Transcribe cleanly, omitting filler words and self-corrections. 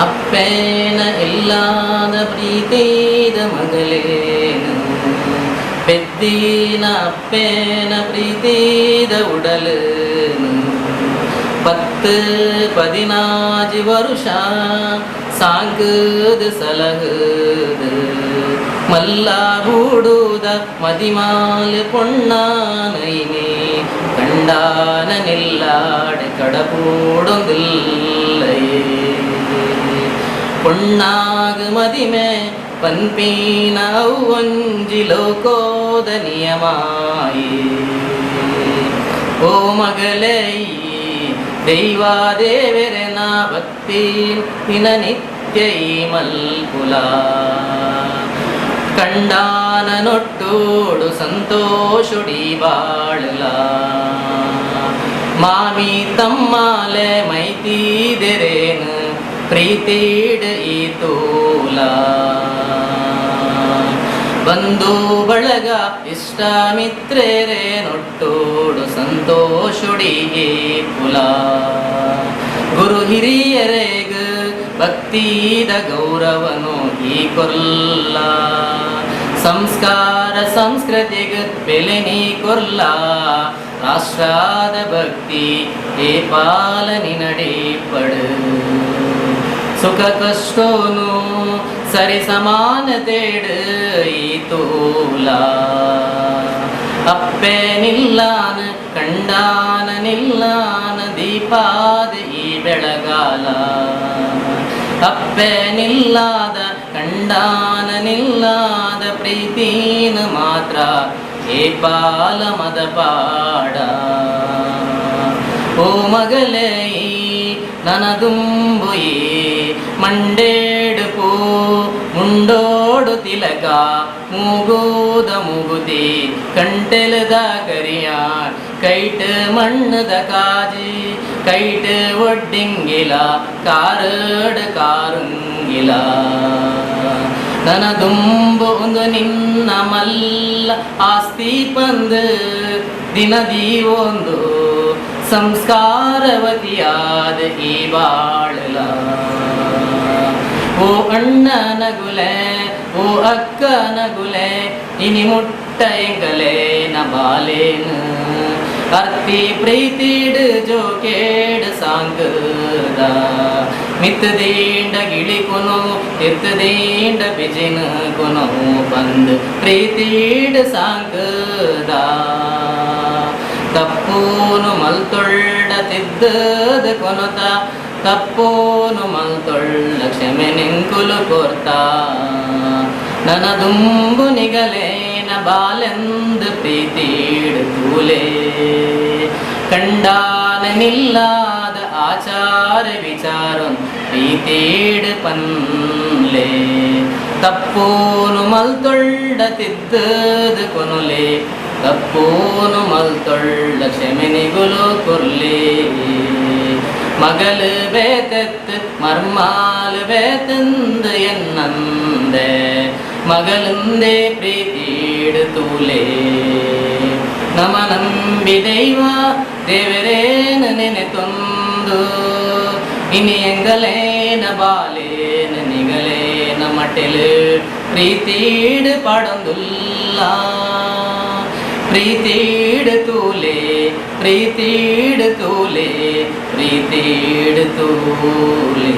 ಅಪ್ಪೇನ ಇಲ್ಲಾದ ಪ್ರೀತಿದ ಮಗಳೇನು ಪೆದ್ದಿನ ಅಪ್ಪೇನ ಪ್ರೀತಿದ ಉಡಲೇನು 10-15 ವರುಷ ಸಾಂಗದ ಸಲಹದ ಮಲ್ಲ ಹೂಡುದ ಮದಿಮಾಲ ಪೊಣ್ಣಾನೈನೇ ಕಂಡಾನ ನಿಲ್ಲಾಡೆ ಕಡಪೂಡೊಂದಿಲ್ಲಯೇ ಪೊಣ್ಣಾಗ ಮದಿಮೆ ಪನ್ಪೀನ ಒಂಜಿ ಲೋಕೋದ ನಿಯಮಾಯಿ ಓ ಮಗಳೇ ದೈವಾದೇವರೆನ ಭಕ್ತಿ ಹಿನ ನಿತ್ಯ ಈ ಮಲ್ಕುಲ ಕಂಡಾನ ನೊಟ್ಟೋಡು ಸಂತೋಷುಡಿ ಬಾಳಲ ಮಾಮಿ ತಮ್ಮಾಲೆ ಮೈತೀದೆರೇನು ಪ್ರೀತಿಡ ಈ ತೋಲ ಬಂಧು ಬಳಗ ಇಷ್ಟ ಮಿತ್ರರೇ ನೊಟ್ಟೋಡು ಸಂತೋಷುಡಿಗೆ ಪುಲ ಗುರು ಹಿರಿಯರೇಗ ಭಕ್ತಿದ ಗೌರವನು ಈ ಕೊಲ್ಲ ಸಂಸ್ಕಾರ ಸಂಸ್ಕೃತಿಗ ಬೆಲೆ ನೀ ಕೊಲ್ಲ ರಾಷ್ಟ್ರದ ಭಕ್ತಿ ಏ ಪಾಲನಿ ನಡೆಪಡು ಸುಖ ಕಷ್ಟೋನು ಸರಿ ಸಮಾನ ತೇಡು ಈ ತೋಲ ಅಪ್ಪೆ ನಿಲ್ಲಾನ ಕಂಡಾನ ನಿಲ್ಲಾನ ದೀಪಾದ ಈ ಬೆಳಗಾಲ ಅಪ್ಪೆ ನಿಲ್ಲಾದ ಕಂಡಾನ ನಿಲ್ಲಾದ ಪ್ರೀತಿನ ಮಾತ್ರ ಏ ಪಾಲ ಮದ ಪಾಡ ಓ ಮಗಳೇ ನನದುಂಬುಯಿ ಮಂಡೇಡು ಪೂ ಮುಂಡೋಡು ತಿಲಕ ಮೂಗೋದ ಮುಗುತಿ ಕಂಟೆಲದ ಕರಿಯ ಕೈಟ ಮಣ್ಣದ ಕಾಜಿ ಕೈಟ ಒಡ್ಡಿಂಗಿಲ ಕಾರಡ ಕಾರುಂಗಿಲ ನನದುಂಬು ಒಂದು ನಿನ್ನ ಮಲ್ಲ ಆಸ್ತಿ ಪಂದು ದಿನದಿ ಒಂದು ಸಂಸ್ಕಾರವತಿಯಾದ ಈ ಬಾಳಲ ಓ ಅಣ್ಣ ನಗುಲೆ ಓ ಅಕ್ಕ ನಗುಲೆ ಇನಿ ಮುಟ್ಟ ಎಂಗಲೆ ನ ಬಾಲೇನು ಅರ್ತಿ ಪ್ರೀತಿಡು ಜೋಕೇಡು ಸಾಂಗದ ಮಿತ್ತದೇಂಡ ಗಿಳಿಕೊನು ಎತ್ತದೇಂಡ ಬಿಜಿನ ಕೊನು ಬಂದು ಪ್ರೀತಿಡು ಸಾಂಗದ ತಪ್ಪೂನು ಮಲ್ತೊಳ್ಳ ತಿದ್ದದ ಕೊನತ ತಪ್ಪೂನು ಮಲ್ತೊಳ್ಳ ಕ್ಷಮೆ ನಿಂಕುಲು ಕೊರ್ತ ನನದುಂಬು ನಿಗಲೇನ ಬಾಲೆಂದ ಪ್ರೀತಿಡು ತೂಲೆ ಕಂಡಾನ ನಿಲ್ಲಾದ ಆಚಾರ ವಿಚಾರ ಪ್ರೀತಿಡು ಪನ್ಲೆ ತಪ್ಪೂನು ಮಲ್ತೊಳ್ಳ ತಿದ್ದದ ಕೊನುಲೆ ತಪ್ಪೂನು ಮಲ್ತೊಳ್ಳ ಕ್ಷಮೆನಿಗುಲು ಕೊರ್ಲಿ ಮಗಳು ಬೇತೆತ್ತು ಮರ್ಮಾಲು ಬೇತಂದು ಎನ್ನಂದೆ ಮಗಳಂದೇ ಪ್ರೀತಿಡು ತೂಲೆ ನಮ ನಂಬಿ ದೈವ ದೇವರೇನ ನೆನೆ ತೊಂದು ಇನಿ ಎಂಗಲೇನ ಬಾಲೇನ ನಿಗಲೇನ ಮಟೆಲು ಪ್ರೀತಿಡು ಪಾಡೊಂದುಲ್ಲ ಪ್ರೀತಿಡು ತೂಲೆ ಪ್ರೀತಿಡು ತೂಲೆ ಪ್ರೀತಿಡು ತೂಲೆ